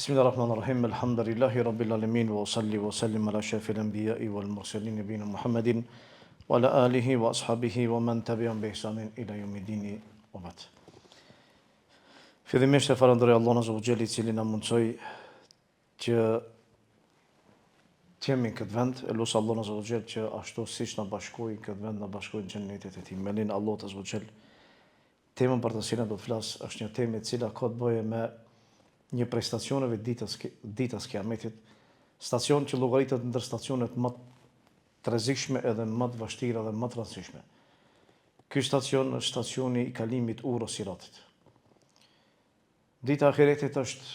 Bismillahirrahmanirrahim. Alhamdulillahi rabbil alamin wa usalli wa sallim ala shafil anbiya'i wal mursalin nabiyina Muhammadin wa ala alihi wa ashabihi wa man tabi'ahum bi ihsanin ila yawmiddin wa ba'd. Fillimisht e falenderoj Allahun azza wa jalla I cili na mundsoi që të jemi në këtë vend, e lutem Allahun azza wa jalla që ashtu siç na bashkoi në këtë vend na bashkoi në xhenetin e tij. Me lenin Allahut azza wa jalla. Temën për të cilën do të flas është një temë e cila ka të bëjë me një prej stacioneve ditës Kiametit, stacion që llogaritet ndër stacionet më të rrezikshme edhe më të vështira dhe më të rëndësishme. Ky stacion është stacioni I kalimit urës Siratit. Dita e Ahiretit është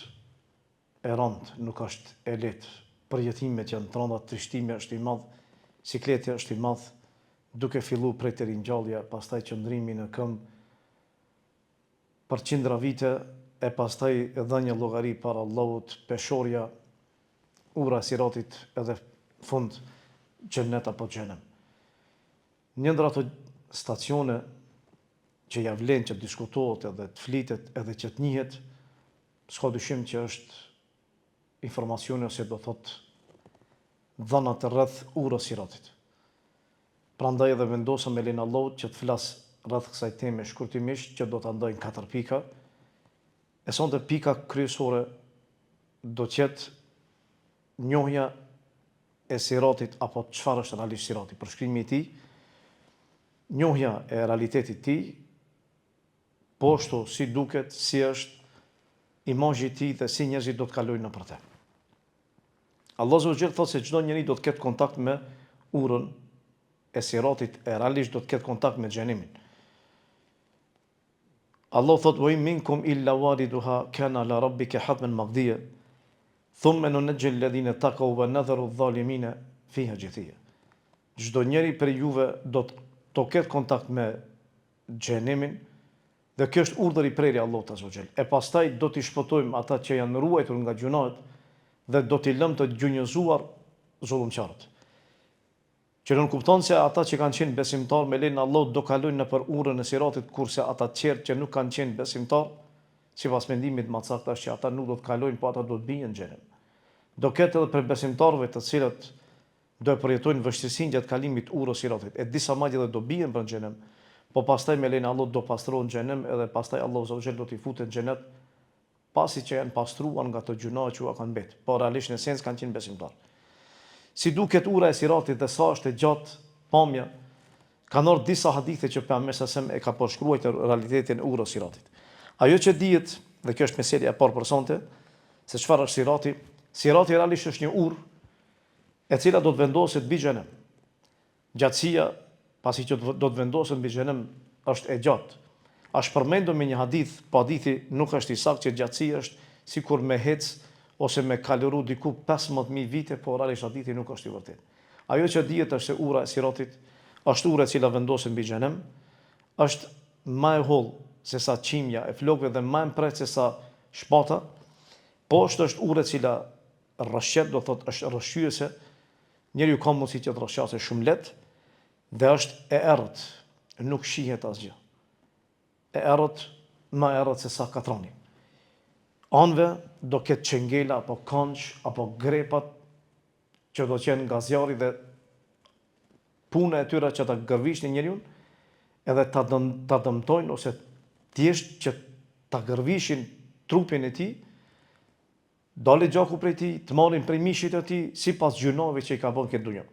e rëndë, nuk është e lehtë. Përjetimet janë të rënda, trishtimi është I madh, sikleti është I madh, duke filluar prej të ringjallja, pastaj qëndrimi në këmbë për qindra vite, e pastaj dhënia llogari para Allahut, peshorja, ura e Siratit edhe fund xhennet apo xhenem. Një ndër ato stacione që ja vlen që diskutohet edhe të flitet edhe që të njihet, s'ka dyshim që është informacioni ose do thot dhëna të rreth urës Siratit. Prandaj edhe vendosëm me lenin Allahut që të flas rreth kësaj teme shkurtimisht, që do ta ndaj në 4 pika. E sonte pika kryesore do të jetë njohja e Siratit apo çfarë është realisht Sirati, përshkrimi I tij, njohja e realitetit të tij, po ashtu si duket, si është imazhi I tij dhe si njerëzit do të kalojnë nëpër të. Allahu subhanahu wa taala thotë se çdo njeri do të ketë kontakt me urën e Siratit, e realisht do të ketë kontakt me xhenemin. Allah thot, wa in minkum illa wariduha kana la rabbika hatman maqdiya thumma nunajji alladhina taqaw wa nadharu adh-dhalimina fiha jithiya. Çdo njeri për juve do të ketë kontakt me xhenemin, dhe kjo është urdhër I prerë Allahut azza wa jall. E pastaj do t'i shpëtojmë ata që janë ruajtur nga gjunahet dhe do t'i lëmë të gjunjëzuar zullumqtarët. Që nuk kupton se ata që kanë qenë besimtar me lenin Allahut do kalojnë nëpër urën e Siratit, kurse ata të tjerë që nuk kanë qenë besimtar, sipas mendimit më të saktë është që ata nuk do të kalojnë, po ata do të bijnë në xhenem. Do ketë edhe për besimtarëve të cilët do e përjetojnë vështirësinë gjatë kalimit urës Siratit, e disa madje do bijnë për në xhenem, po pastaj me lenin Allahut do pastrohen në xhenem, edhe pastaj Allahu subhanahu wa taala do t'i futet në xhenet, pasi që janë pastruar nga ato gjuna që u kanë mbet, po realisht në esencë kanë qenë besimtar. Si duket ura e Siratit dhe sa është e gjatë pamja, kanë ardhur disa hadithe që pejgamberi sa e ka përshkruar realitetin e urës Siratit. Ajo që dihet, dhe kjo është meselja e parë për sonte, se çfarë është Sirati. Sirati realisht është një urë e cila do të vendoset mbi xhenem. Gjatësia, pasi që do të vendoset mbi xhenem, është e gjatë. Është përmendur me një hadith, po hadithi nuk është I saktë, që gjatësia është sikur me hec ose me kaloru diku 15.000 vite, por realisht hadithi nuk është I vërtetë. Ajo që dihet është se ura e Siratit është ura e cila vendoset mbi xhenem, është më e hollë se sa çimja e flokëve dhe më e mprehtë se sa shpata, poshtë është ura e cila rrëshqet, do thotë është rrëshqyese, njeriu ka mundësi që të rrëshqasë shumë lehtë, dhe është e errët, nuk shihet asgjë. E errët, më e errët se sa katroni. Anëve do ketë çengela apo kanç apo grepat që do qenë nga zjarri dhe puna e tyre që ta gërvishin njeriu, edhe ta dëmtojnë ose thjesht që ta gërvishin trupin e tij, dalë gjaku prej tij, të marrin prej mishit të tij sipas gjunave që I ka bën këtë dunjë.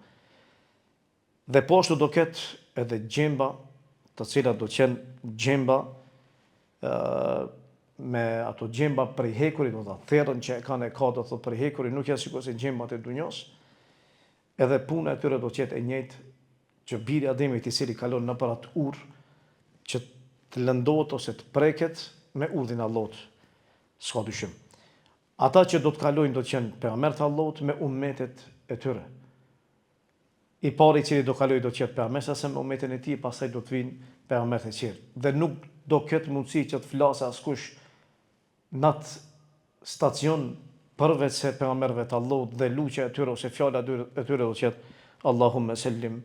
Dhe poshtu do ketë edhe gjemba, të cilat do qenë gjemba me ato gjemba prej hekurit, do të therrën që e kanë do thotë prej hekurit, nuk janë sikur se gjembat e dunjos. Edhe puna e tyre do të jetë e njëjtë, që biri I Ademit I cili kalon nëpër atë urë, që të lëndohet ose të preket me urdhin e Allahut. S'ka dyshim. Ata që do të kalojnë do të qenë pejgamberët e Allahut me ummetet e tyre. I pari I cili do kalojë do të jetë pejgamberi sa me ummetin e tij, pastaj do të vinë pejgamberët e tjerë. Dhe nuk do ketë mundësi që të flasë askush në atë stacion përveç se pejgamberëve të Allahut, dhe luçja e tyre ose fjala e tyre do të jetë Allahumma sallim,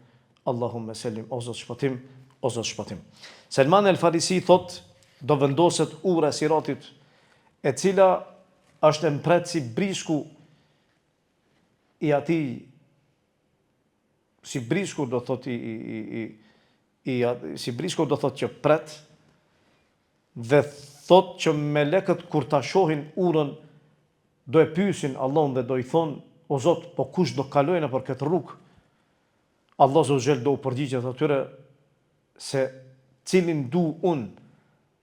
o Zot shpëtim, o Zot shpëtim. Selman el Farisi thot, do vendoset ura e Siratit, e cila është e mpret si brishku i atij, si brishku do thot si brishku do thot që pret, dhe thot që melekët kur ta shohin urën do e pyesin Allahun dhe do i thonë: o Zot, po kush do kalojë nëpër këtë rrugë? Allah Azza do u përgjigjet atyre se cilin du unë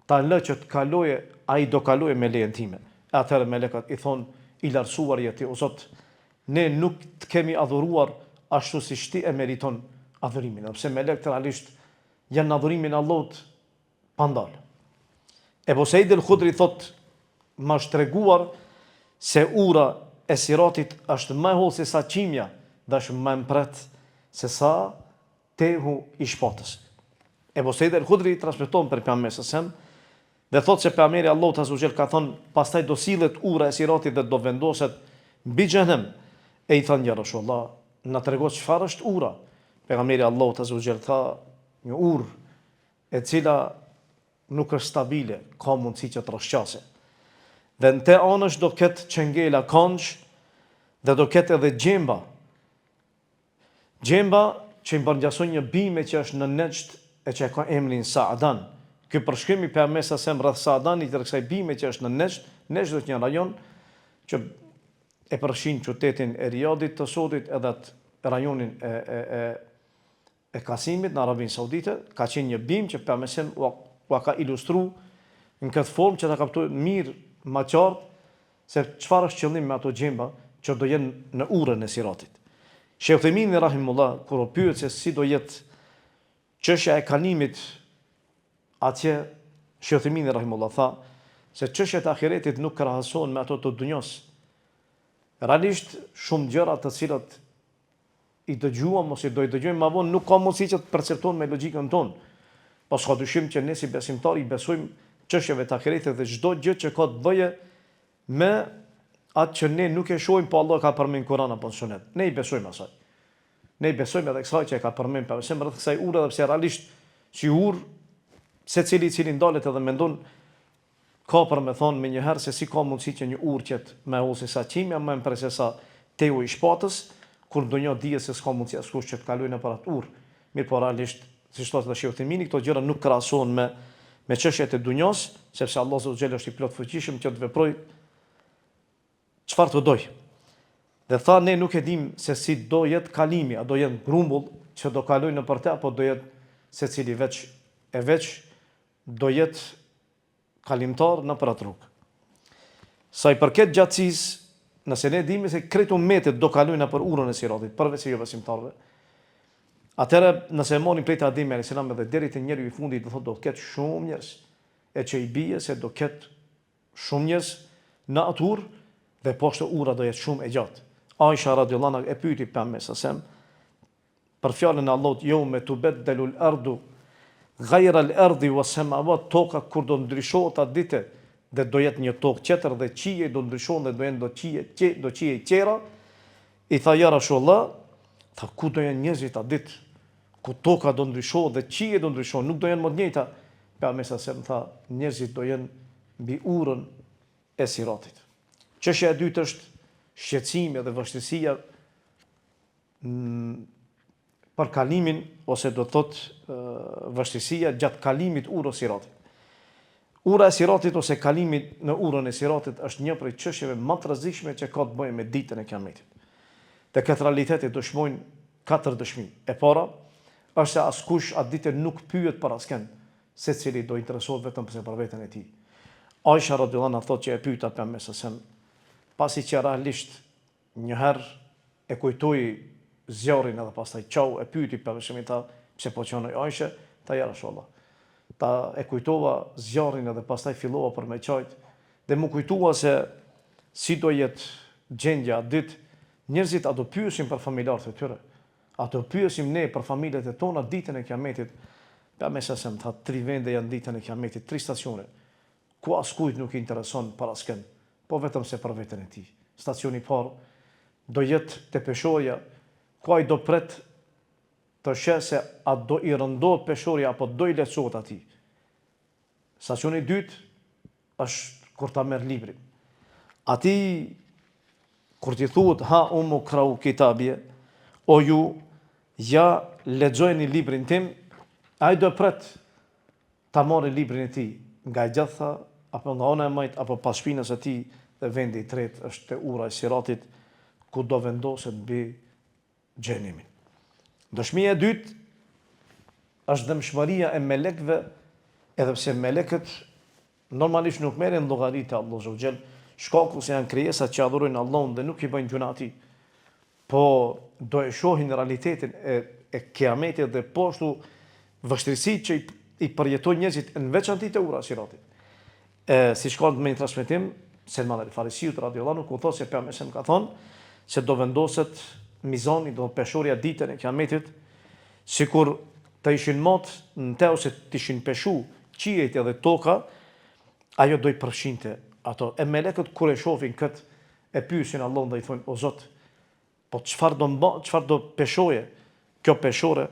ta lë që të kaloje, ai do kaloje me lejen time. Atëherë melekët i thonë: i lartësuar je ti, o Zot, ne nuk të kemi adhuruar ashtu siç ti e meriton adhurimin. Sepse melekët realisht janë në adhurimin e Allahut pandal. Ebu Said el-Khudri thot: ma shtreguar se ura e siratit është më e hollë se sa qimja dhe është më e mpret se sa tehu i shpatës. Ebu Said el-Khudri transmeton për pejgamberin sallallahu alajhi wasallam dhe thot se pejgamberi Allahut azza wa jall ka thënë: pastaj do sillet ura e siratit dhe do vendoset mbi xhenem. E i thënë: ja Rasulullah, na trego çfarë është ura? Pejgamberi Allahut azza wa jall tha: një urë e cila nuk është stabile, ka mundësi që të rrëshqase. Dhe në te anësh do ketë çengela kangj dhe do ketë edhe gjemba. Gjemba që i përngjason një bime që është në Nejd e që e ka emrin Saadan. Ky përshkrim i pejgamberit sa rreth Saadanit dhe kësaj bime që është në Nejd. Nejd është një rajon që e përfshin qytetin e Riyadit të sodit edhe rajonin e Kasimit në Arabinë Saudite. Ka qenë një bimë që pejgamberi ua ka ilustru në këtë formë që ta kaptoj mirë ma qartë se çfarë është qëllimi me ato gjemba që do jenë në urën e siratit. Sheikh Uthaymin rahimullah kur u pyet se si do jetë çështja e kalimit atje, Sheikh Uthaymin rahimullah tha se çështjet e ahiretit nuk krahasohen me ato të dunjos. Realisht shumë gjëra të cilat i dëgjuam ose do i dëgjojmë më vonë nuk ka mundësi që të perceptohen me logjikën tonë. Pas ka dyshim që ne si besimtar i besojmë çështjeve të ahiretit dhe çdo gjë që ka të bëje me atë që ne nuk e shohim, po Allah ka përmend Kur'an apo Sunet. Ne i besojmë asaj. Ne i besojmë edhe kësaj që e ka përmend pejgamberi rreth kësaj ure, dhe pse realisht si urë secili i cili ndalet edhe mendon ka për me thonë me njëherë se si ka mundësi që një urë qëtë me ose sa qimja, me më prese sa teu i shpatës, kur ndonjë dije se s'ka mundësi askush që të kalojë në për atë urë. Mirë po realisht, si shtot dhe Sheikh Uthaymin, këto gjëra nuk krahasohen me çështjet e dunjos, sepse Allah Azza wa Jalla është i plot fuqishëm që të veprojë çfarë të dojë. Dhe tha ne nuk e dim se si do jetë kalimi, a do jetë grumbull që do kalojë nëpër te apo do jetë secili veç do jetë kalimtar nëpër atë rrugë. Sa i përket gjatësisë, nëse ne dimi se krejt ummetet do kalojnë nëpër urën e siratit, përveç se jo besimtarëve, atëherë nëse e marrim prej Ademi alayhis salam edhe deri te njeriu i fundit, do thotë do ketë shumë njerëz, e që i bie se do ketë shumë njerëz në atë urë dhe poshtë ura do jetë shumë e gjatë. Aisha radhiyallahu anha e pyeti pejgamberin sa për fjalën e Allahut: "Yawma tubaddalu al-ardu ghayra al-ardi was-samawat", toka kur do ndryshohet atë ditë dhe do jetë një tokë tjetër dhe qiejt do ndryshohen dhe do jenë do qiej qera. I tha: "Ja Rasulullah, tha ku do jenë njerëzit atë ditë? Ku toka do ndryshohet dhe qiejt do ndryshohen, nuk do jenë më të njëjta." Pejgamberi sa tha: "Njerëzit do jenë mbi urën e siratit." Çështja e dytë është shqetësimi dhe vështirësia për kalimin, ose do thotë vështirësia gjatë kalimit urës siratit. Ura e siratit ose kalimi në urën e siratit është një prej çështjeve më të rrezikshme që ka të bëjë me ditën e Kiametit. Dhe këtë realitet e dëshmojnë 4 dëshmi. E para është se askush atë ditë nuk pyet për askën, secili do interesohet vetëm për veten e tij. Aisha radhiyallahu anha thotë që e pyeta pejgamberin pasi që realisht një herë e kujtoi zjarrin edhe pastaj çau e pyeti pejgamberin ta pse po qenoi Aisha, ta ja Rasulullah. Ta e kujtova zjarrin edhe pastaj fillova për me qajt dhe më kujtua se si do jetë gjendja atë ditë, njerëzit a do pyesin për familjarët e tyre, a do pyesim ne për familjet e tona ditën e Kiametit. Pejgamberi sa tha 3 vende janë ditën e Kiametit, 3 stacione ku askujt nuk i intereson për askën, po vetëm se për veten e tij. Stacioni i parë do jetë te peshorja, ku ai do pret të sheh se a do i rëndohet peshorja apo do i lehtësohet atij. Stacioni i dytë është kur ta merr librin. Ati, kur ti thuhet ha umu krau kitabje, o ju, ja lexojeni librin tim, ai do pret ta marrë librin e tij nga e gjatha, apo nga ona e majt, apo pas shpinës e tij, dhe vendi i tretë është te ura e Siratit, ku do vendoset mbi xhenimin. Dëshmia e dytë është dëmshmëria e melekëve, edhe pse melekët normalisht nuk merren llogari te Allahu subhanahu wa taala, shkaku se janë krijesa që adhurojnë Allahun dhe nuk i bëjnë gjuna atij. Po do e shohin realitetin e kiametit dhe po ashtu vështirësitë që i përjetojnë njerëzit në veçanti te ura e Siratit. Si shkon me një transmetim, Selman al-Farisiut radhiyallahu anhu, ku thotë se pejgamberi ka thonë se do vendoset mizani, do peshorja ditën e kiametit, sikur të ishin mot në te ose të ishin peshu qiejt edhe toka, ajo do i përfshinte ato. E melekët kur e shohin këtë, e pyesin Allahun dhe i thonë: o Zot, po çfarë do peshoje kjo peshore?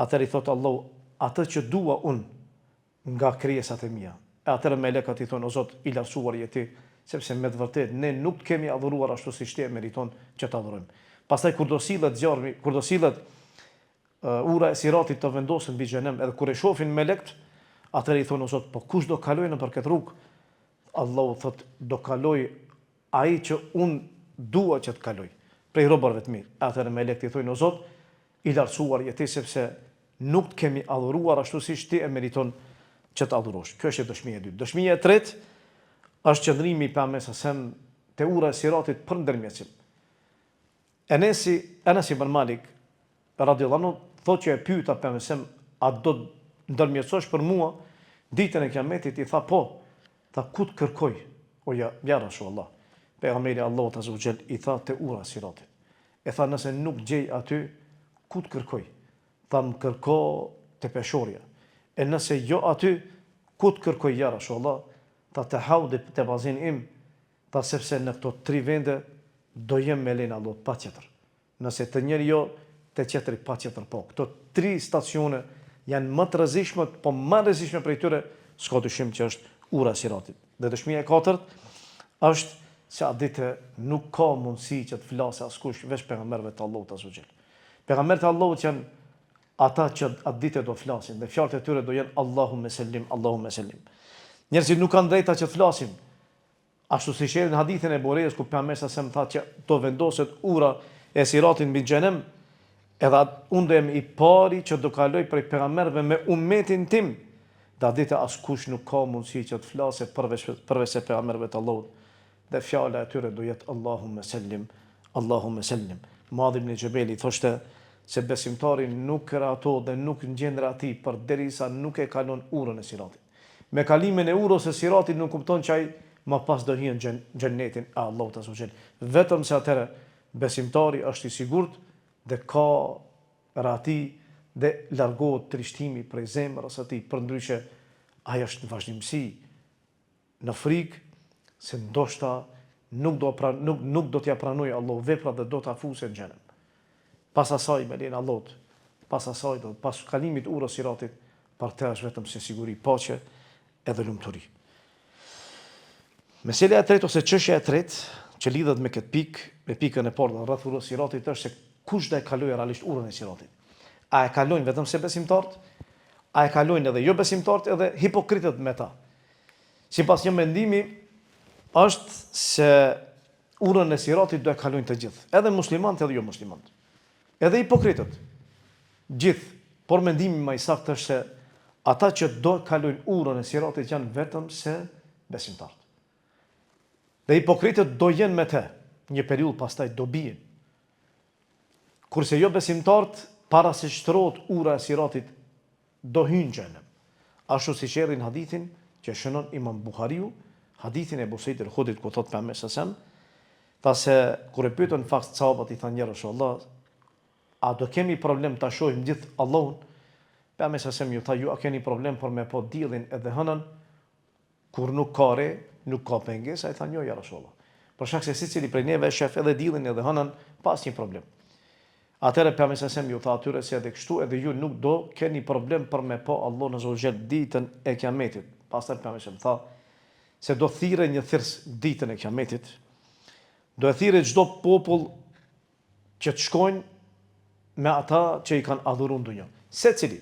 Atëherë i thotë Allahu: atë që dua unë nga krijesat e mia. E atëherë melekët i thonë: o Zot, i lartësuar je ti, sepse me të vërtetë ne nuk kemi adhuruar ashtu siç ti e meriton që të adhurojmë. Pastaj kur do sillet zjarmi, kur do sillet ura e Siratit të vendosen mbi xhenem, edhe kur e shohin melekët, atëherë i thonë: o Zot, po kush do kalojë nëpër këtë rrugë? Allahu thotë: do kaloj ai që unë dua që të kaloj, prej robërve të mirë. Atëherë melekët i thonë: o Zot, i lartësuar je ti, sepse nuk të kemi adhuruar ashtu siç ti e meriton që të adhurosh. Kjo është dëshmia e dytë. Dëshmia e tretë është qëndrimi i pejgamberit te ura e Siratit për ndërmjetësim. Enes ibn Malik radhiyallahu anhu thotë që e pyeta pejgamberin: a do ndërmjetësosh për mua ditën e kiametit? I tha: po. Tha: ku të kërkoj? O ja Rasulullah. Pejgamberi Allahut azza wa jall i tha: te ura e Siratit. E tha: nëse nuk gjej aty, ku të kërkoj? Tha: më kërko te peshorja. E nëse jo aty, ku të kërkoj ja Rasulullah? Tha: te haudi, te bazin im. Tha: sepse në këto 3 vende do jem me lenë Allahut patjetër. Nëse të njëri jo, te tjetri patjetër po. Këto 3 stacione janë më të rrezikshme, po më rrezikshme prej tyre s'ka dyshim që është ura e Siratit. Dhe dëshmia e katërt është se atë ditë nuk ka mundësi që të flasë askush veç pejgamberëve të Allahut azza wa jall. Pejgamberët e Allahut janë ata që atë ditë do flasin dhe fjalët e tyre do jenë Allahumma sallim, Allahumma sallim. Njerëzit nuk kanë drejta që të flasin. Ashtu si shehën në hadithin e Buhariut ku pejgamberi sa më tha që do vendoset ura e Siratit mbi xhenem, edhe unë do jem i pari që do kaloj prej pejgamberëve me ummetin tim. Dhe atë ditë askush nuk ka mundësi që të flasë përveç se pejgamberëve të Allahut. Dhe fjala e tyre do jetë Allahumma sallim, Allahumma sallim. Muadh ibn Jabali thoshte se besimtari nuk krato dhe nuk ngjendra atij përderisa nuk e kalon urën e Siratit. Me kalimin e urës së Siratit nuk kupton që ai më pas do hyn në xhennetin e Allahut azza wa jall. Vetëm se atëherë besimtari është i sigurt dhe ka rati dhe largohet trishtimi prej zemrës së tij. Përndryshe ai është në vazhdimsi në frikë se ndoshta nuk do t'ja pranojë Allahu veprat dhe do t'a fusë në xhenem. Pas asaj me lenin Allahut, pas asaj do pas kalimit urës Siratit, për të është vetëm se siguri, paqe edhe lumturi. Mesela e tretë ose çështja e tretë që lidhet me këtë pikë, me pikën e parë rreth urës Siratit, është se kush do e kalojë realisht urën e Siratit. A e kalojnë vetëm se besimtarët? A e kalojnë edhe jo besimtarët edhe hipokritët me ta? Sipas një mendimi është se urën e Siratit do e kalojnë të gjithë, edhe muslimanët edhe jo muslimanët. Edhe hipokritët. Gjithë, por mendimi më i saktë është se ata që do kalojnë urën e Siratit janë vetëm se besimtarët. Dhe hipokritët do jenë me te, një periudhë pastaj do bien. Kurse jo besimtarët, para se shtrohet ura e Siratit, do hynë në xhenem. Ashtu si erdhi në hadithin që shënon Imam Buhariu, hadithin e Abu Sa'id al-Khudrit ku thot pejgamberi sallallahu alajhi wasallam, ta se kur e pyetën fakt sahabët i thanë: ja Rasulullah, a do kemi problem ta shohim gjithë Allahun? Pejgamberi sallallahu alajhi wasallam ju tha: ju a keni problem për me po diellin edhe hënën kur nuk ka re, nuk ka pengesë? Ai thanë: jo ja Rasulullah. Për shkak se secili prej neve shef edhe diellin edhe hënën pas një problem. Atëherë pejgamberi sallallahu alajhi wasallam ju tha atyre se edhe kështu edhe ju nuk do keni problem për me po Allahun azza wa jall ditën e kiametit. Pastaj pejgamberi sallallahu alajhi wasallam tha se do thirrë një thirrës ditën e Kiametit, do e thirrë çdo popull që të shkojnë me ata që i kanë adhuruar në dunjë. Secili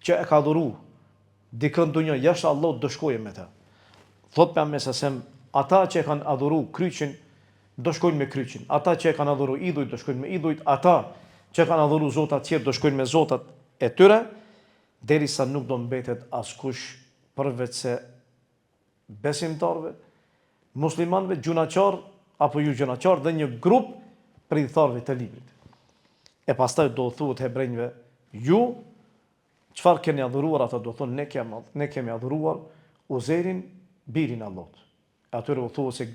që e ka adhuruar dikën në dunjë jashtë Allahut do shkojë me ta. Thot pejgamberi sa ata që e kanë adhuruar kryqin do shkojnë me kryqin. Ata që e kanë adhuruar idhujt do shkojnë me idhujt. Ata që kanë adhuruar zotat tjerë do shkojnë me zotat e tyre, derisa nuk do mbetet askush përveç se besimtarve, muslimanëve, gjunaçar apo ju gjunaçar dhe një grup pritharëve të librit. E pastaj do thuhet hebrejve, ju çfarë keni adhuruar? Ata do thonë ne kemi adhuruar Uzairin, birin e Allahut. Atyre u thuhet se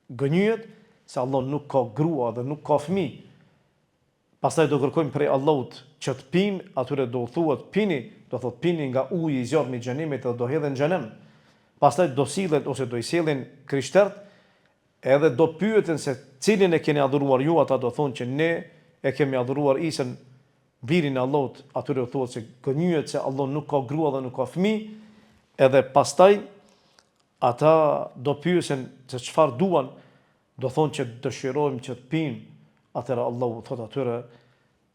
gënyet se Allah nuk ka grua dhe nuk ka fëmijë. Pastaj do kërkojmë prej Allahut që të pinë, atyre do thuhet pini, do thot pini nga uji i zjarrit i xhenemit dhe do hedhen në xhenem. Pastaj do sillet ose do i sjellin krishterët, edhe do pyeten se cilin e keni adhuruar ju, ata do thonë që ne e kemi adhuruar Isën, birin e Allahut. Atyre u thuhet se gënyet se Allah nuk ka grua dhe nuk ka fëmijë, edhe pastaj ata do pyesen se çfarë duan, do thonë që dëshirojmë që të pinë. Atëra Allahu thot atyre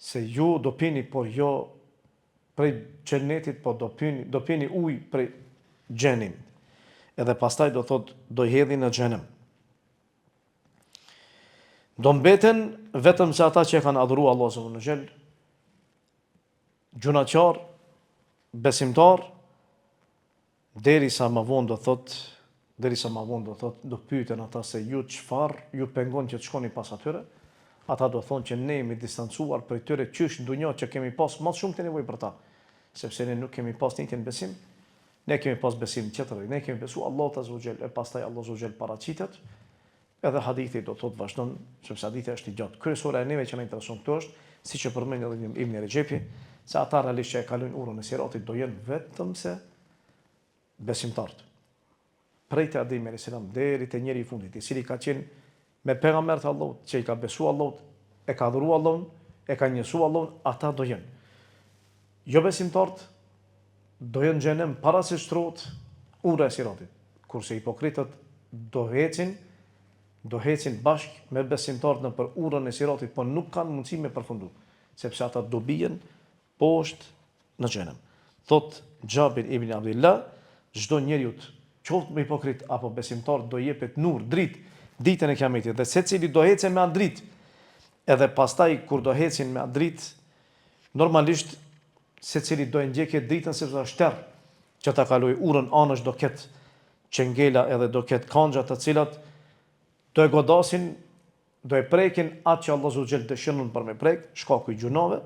se ju do pini, por jo prej xhenetit, po do pini ujë prej xhenimit. Edhe pastaj do thot do i hedhin në xhenem. Do mbeten vetëm se ata që e kanë adhuruar Allahun subhanuhu xhel, gjunaçar, besimtar, derisa më vonë do thot do pyeten ata se ju çfarë ju pengon që të shkoni pas atyre. Ata do thonë që ne jemi distancuar prej tyre qysh në dunjë që kemi pas më shumë të nevojë për ta, sepse ne nuk kemi pas njëjtin besim, ne kemi pas besim tjetër, ne kemi besuar Allahut azza wa jall, e pastaj Allahu azza wa jall paraqitet, edhe hadithi do thotë vazhdon, sepse hadithi është i gjatë. Kryesora e neve që na intereson këtu është, siç e përmend edhe Ibn Rejepi, se ata realisht që e kalojnë urën e Siratit do jenë vetëm se besimtarët. Prej te Ademi alayhis salam deri te njeri i fundit, i cili ka qenë me pejgambert e Allahut, që i ka besuar Allahut, e ka adhuruar Allahun, e ka njësuar Allahun, ata do jenë. Jo besimtarët do jenë në xhenem para se shtrohet ura e Siratit, kurse hipokritët do hecin bashkë me besimtarët në për urën e Siratit, por nuk kanë mundësi me përfundu, sepse ata do bien poshtë në xhenem. Thot Xhabir ibn Abdullah, çdo njeriu, qoftë me hipokrit apo besimtar, do jepet nur, dritë, ditën e Kiametit, dhe secili do hecë me atë dritë. Edhe pastaj kur do hecin me atë dritë, normalisht secili do e ndjekë dritën sepse është terr që ta kaloj urën, anësh do ketë çengela edhe do ketë kangja të cilat do e godasin, do e prekin atë që Allahu xhel dëshiron për me prek, shkaku i gjunave.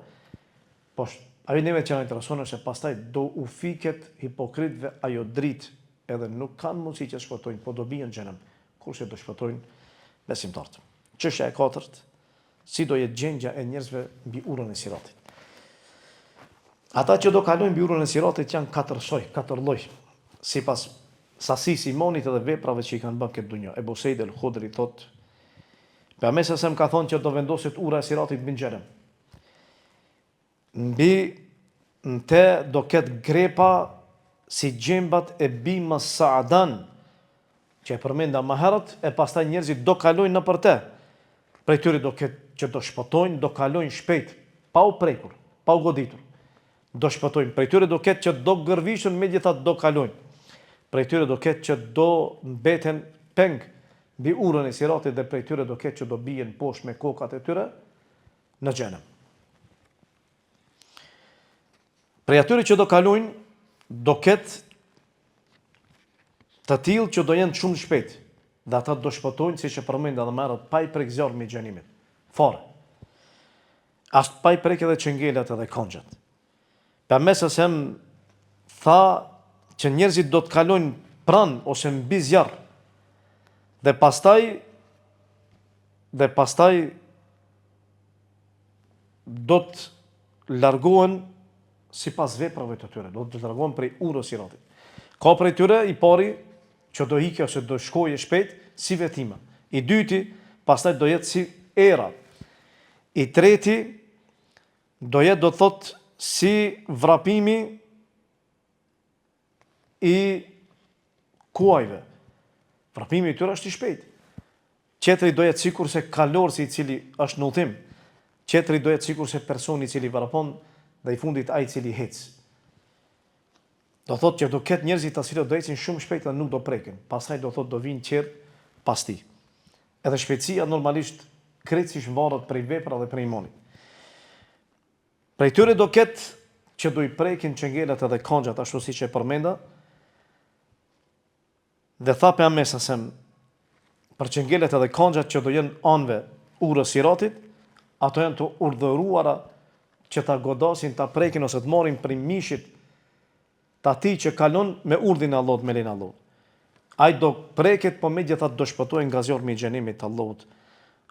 Po ajo neve që na intereson është se pastaj do u fiket hipokritëve ajo dritë, edhe nuk kanë mundësi që shpëtojnë, po do bien në xhenem, kurse do shpëtojnë besimtarët. Çështja e katërt, si do jetë gjendja e njerëzve mbi urën e Siratit. Ata që do kalojnë mbi urën e Siratit janë katër lloj, sipas sasisë imanit edhe veprave që i kanë bërë këtë dunjë. Ebu Sejd el-Khudri thot, pejgamberi sa ka thonë që do vendoset ura e Siratit mbi xhenem. Në te do ketë grepa si gjembat e bimës Saadan, që e përmenda më herët, e pastaj njerëzit do kalojnë në për te. Prej tyre do ketë që do shpëtojnë, do kalojnë shpejt, pa u prekur, pa u goditur. Do shpëtojnë. Prej tyre do ketë që do gërvishën, megjithatë do kalojnë. Prej tyre do ketë që do mbeten peng mbi urën e Siratit, dhe prej tyre do ketë që do bien poshtë me kokat e tyre në xhenem. Prej atyre që do kalojnë, do ketë të tillë që do jenë shumë shpejt, dhe ata do shpëtojnë, siç e përmend edhe më herët, pa i prek zjarrin e xhenimit. Fare. As pa i prek edhe çengelat edhe konxhat. Pejgamberi sa tha që njerëzit do të kalojnë pranë ose mbi zjarr. Dhe pastaj do të largohen sipas veprave të tyre, do të largohen prej urës Siratit. Ka prej tyre i pari që do ikë ose do shkojë shpejt si vetima. I dyti pastaj do jetë si era. I treti do jetë, do thotë, si vrapimi i kuajve. Vrapimi i tyre është i shpejt. Qetëri do jetë sikur se kalorësi i cili është në udhtim. Qetëri do jetë sikur se personi i cili vrapon dhe i fundit ai i cili hec. Do thotë që do ketë njerëzit të cilët do ecin shumë shpejt dhe nuk do preken. Pastaj do thotë do vinë qerë pas tij. Edhe shpejtësia normalisht krejtësisht varet prej vepra dhe prej imanit. Prej tyre do ketë që do i prekin çengelat edhe kanxhat ashtu siç e përmenda. Dhe tha pejgamberi sa për çengelat edhe kanxhat që do jenë anëve urës siratit, ato janë të urdhëruara që ta godasin, ta prekin ose të marrin prej mishit të atij që kalon me urdhin e Allahut, me lejen e Allahut. Ai do preket, po megjithatë do shpëtohet nga zjarmi i xhenemit të Allahut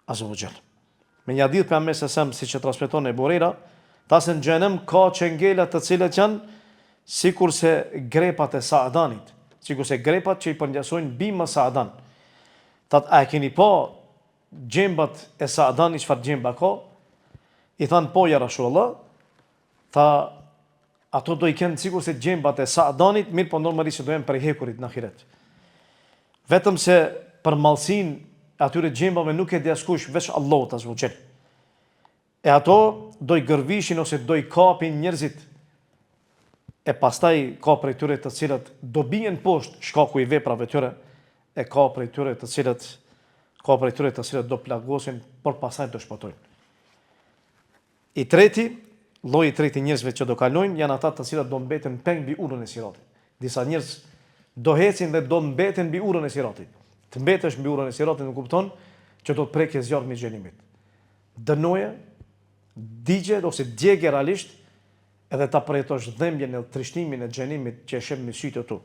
azza wa jall. Me një hadith pejgamberi sa siç e transmeton Ebu Hurajra, tha se në xhenem ka çengela të cilat janë sikurse grepat e Saadanit, sikurse grepat që i përngjasojnë bimë Saadan. Thatë, a e keni pa gjembat e Saadanit, çfarë gjemba ka? I thanë po ja Rasulullah. Tha, ato do i kenë sikurse gjembat e Saadanit, mirë po normalisht do jenë prej hekurit në ahiret. Vetëm se për mallsinë atyre gjembave nuk e di askush veç Allahut azza wa jall. E ato do i gërvishin ose do i kapin njerëzit. E pastaj ka prej tyre të cilët do bien poshtë shkaku i veprave tyre, e ka prej tyre të cilët do plagosin, por pastaj do shpëtojnë. Lloji i tretë i njerëzve që do kalojnë janë ata të cilët do mbeten peng mbi urën e siratit. Disa njerëz do hecin dhe do mbeten mbi urën e siratit. Të mbetesh mbi urën e siratit nuk kupton që do të prekë zjarmi i xhenimit. Dënoje, digje ose djegje realisht edhe ta përjetosh dhembjen e trishtimin e xhenimit që e sheh me sytë tu.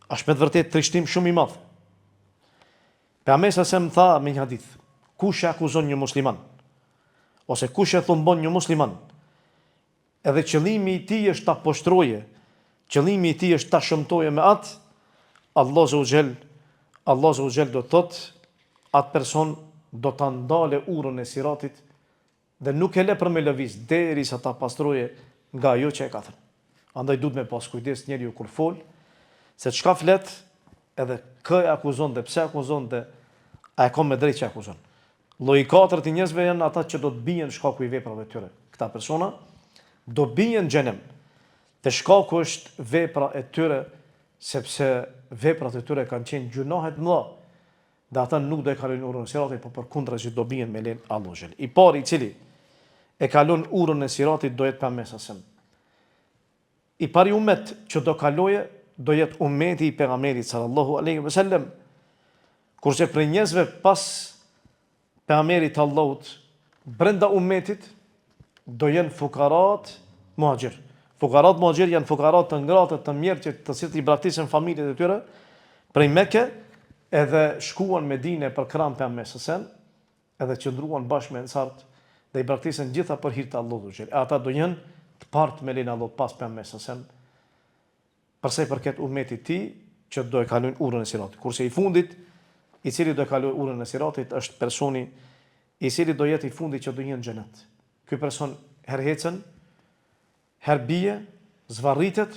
Është me të vërtetë trishtim shumë i madh. Pejgamberi sa më tha me një hadith, kush e akuzon një musliman ose kush e thumbon një musliman, edhe qëllimi i tij është ta poshtroje, qëllimi i tij është ta shëmtoje me atë, Allahu Azza wa Jall do thotë atë person do ta ndale urën e siratit dhe nuk e le për me lëviz derisa ta pastroje nga ajo që e ka thënë. Andaj duhet me pas kujdes njeriu kur fol, se çka flet, edhe kë e akuzon dhe pse akuzon dhe a e ka me drejt që akuzon. Lloji i katërt i njerëzve janë ata që do të bien shkaku i veprave të tyre. Këta persona do bien në xhenem. Dhe shkaku është vepra e tyre, sepse veprat e tyre kanë qenë gjunahe të mëdha. Dhe ata nuk do e kalojnë urën e siratit, por përkundrazi do bien me lejen e Allahut. I pari i cili e kalon urën e siratit do jetë pejgamberi. I pari umet që do kaloje do jetë umeti i pejgamberit sallallahu alaihi wasallam. Kurse për njerëzve pas pejgamberit Allahut brenda umetit do jenë fukarat muhajir. Fukarat muhajir janë fukarat të ngratë të mirë që të cilët i braktisën familjet e tyre prej Mekë, edhe shkuan në Medinë për krahun pejgamberit, edhe qëndruan bashkë me ensart dhe i braktisën gjitha për hir të Allahut. Ata do jenë të partë me lejen e Allahut pas pejgamberit, përsa i përket umetit ti që do e kalojnë urën e siratit. Kurse i fundit, i cili do e kalojnë urën e siratit, është personi i cili do jetë i fundit që do jenë në xhenet. Ky person herë hecën, herë bie, zvarritet,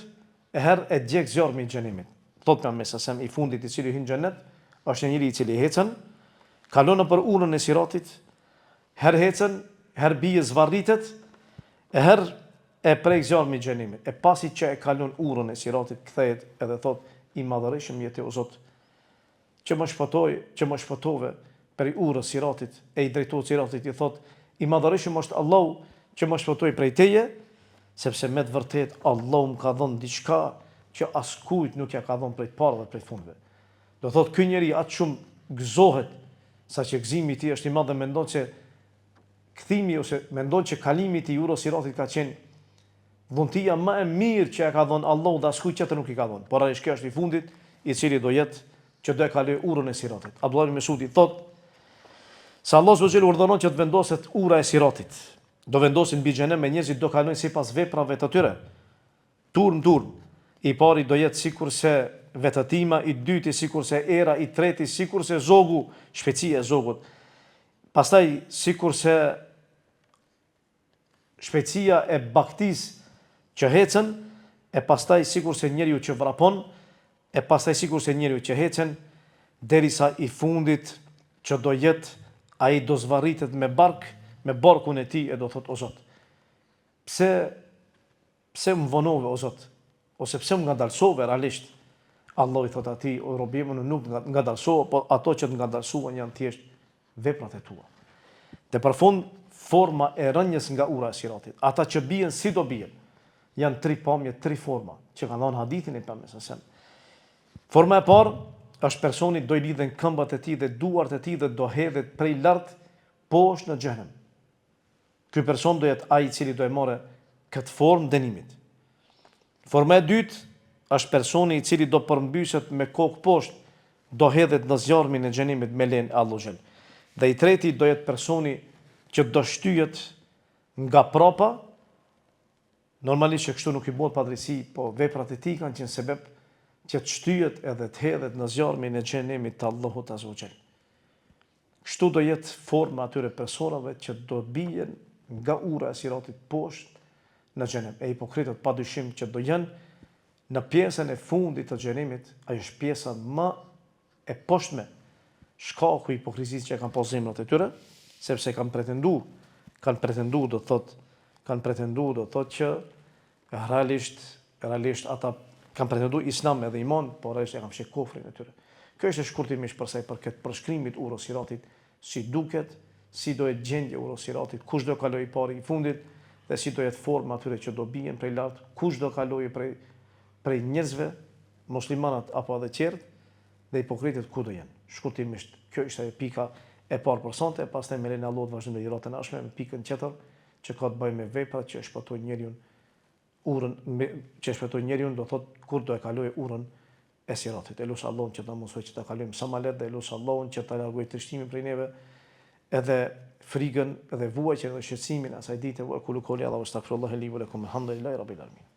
e herë e djeg zjarmi i xhenimit. Thot pejgamberi i fundit i cili hyn në xhenet, është njëri i cili hecën, kalon nëpër urën e siratit, herë hecën, herë bie, zvarritet, e herë e prek zjarmi i xhenimit. E pasi që e kalon urën e siratit, kthehet edhe thot: I madhërisëm jetë o Zot, që më shpëtove prej urës siratit, e i drejtohet siratit, i thot: I madhërisëm është Allahu që më shpëtoi prej teje, sepse me të vërtet Allahu më ka dhënë diçka që askujt nuk ja ka dhënë prej parë dhe prej fundve. Do thot ky njeri atë shumë gëzohet saqë gëzimi i tij është i madh dhe mendon se kthimi ose mendon që kalimi i urës siratit ka qenë dhuntia më e mirë që e ka dhënë Allahu dhe askujt tjetër nuk i ka dhënë. Por ai kjo është i fundit i cili do jetë që do e kalojë urën e siratit. Abdullah ibn Mesudi thot se Allahu subhanahu wa taala urdhëron që të vendoset ura e siratit. Do vendosin mbi xhenem me njerëzit do kalojnë sipas veprave të tyre. Turn. I pari do jetë sikurse vetëtima, i dyti sikurse era, i treti sikurse zogu, shpejtësia e zogut. Pastaj sikurse shpejtësia e baktis që hecën, e pastaj sikurse njeriu që vrapon, e pastaj sikur se njeriu që hecen derisa i fundit që do jetë ai do zvarritet me barkun e tij e do thot o Zot. Pse më vonove o Zot? Ose pse më ngadalsove realisht? Allah i thot atij, o robi im, nuk ngadalsova, po ato që të ngadalsuan janë thjesht veprat e tua. Dhe për fund, forma e rënjes nga ura e siratit. Ata që bien si do bien, janë 3 pamje, 3 forma, që kanë dhënë hadithin e Pejgamberit sallallahu alajhi wasallam. Forma e parë është personi do i lidhen këmbët e tij dhe duart e tij dhe do hedhet prej lart poshtë në xhenem. Ky person do jetë ai i cili do e marrë këtë formë dënimit. Forma e dytë është personi i cili do përmbyset me kokë poshtë, do hedhet në zjarmin e xhenimit me lejen e Allahut. Dhe i treti do jetë personi që do shtyhet nga prapa. Normalisht që kështu nuk i bëhet padrejti, po veprat e tij kanë qenë sebeb që të shtyhet edhe të hedhet në zjarmin e xhenemit të Allahut azza wa jall. Kështu do jetë forma atyre personave që do të bien nga ura e siratit poshtë në xhenem. E hipokritët padyshim që do jenë në pjesën e fundit të xhenemit, ajo është pjesa më e poshtme, shkaku i hipokrizisë që kanë pas zemrat e tyre, sepse kanë pretenduar do thotë që realisht ata kanë pretenduar islam edhe iman, por realisht e kanë fshehur kufrin e tyre. Kjo është shkurtimisht për sa i përket përshkrimit urës siratit, si duket, si do jetë gjendja urës siratit, kush do kalojë pari i fundit dhe si do jetë forma atyre që do bien prej lart, kush do kalojë prej njerëzve, muslimanat apo edhe qertë, dhe hipokritët ku do jenë. Shkurtimisht, kjo ishte pika e parë për sonte, pastaj me lenin Allahut vazhdojmë me liratën e ardhshme me pikën tjetër që ka të bëjë me veprat që shpëtojnë njeriu do thotë kur do e kalojë urën e siratit. Elush Allahun që ta mësoj që ta kalojmë sa më lehtë, dhe elush Allahun që ta largojë trishtimin prej neve, edhe frikën, edhe vuajtjen dhe shqetësimin asaj dite. Wa qulu qouli Allahu astaghfirullaha li wa lakum alhamdulillahi rabbil alamin.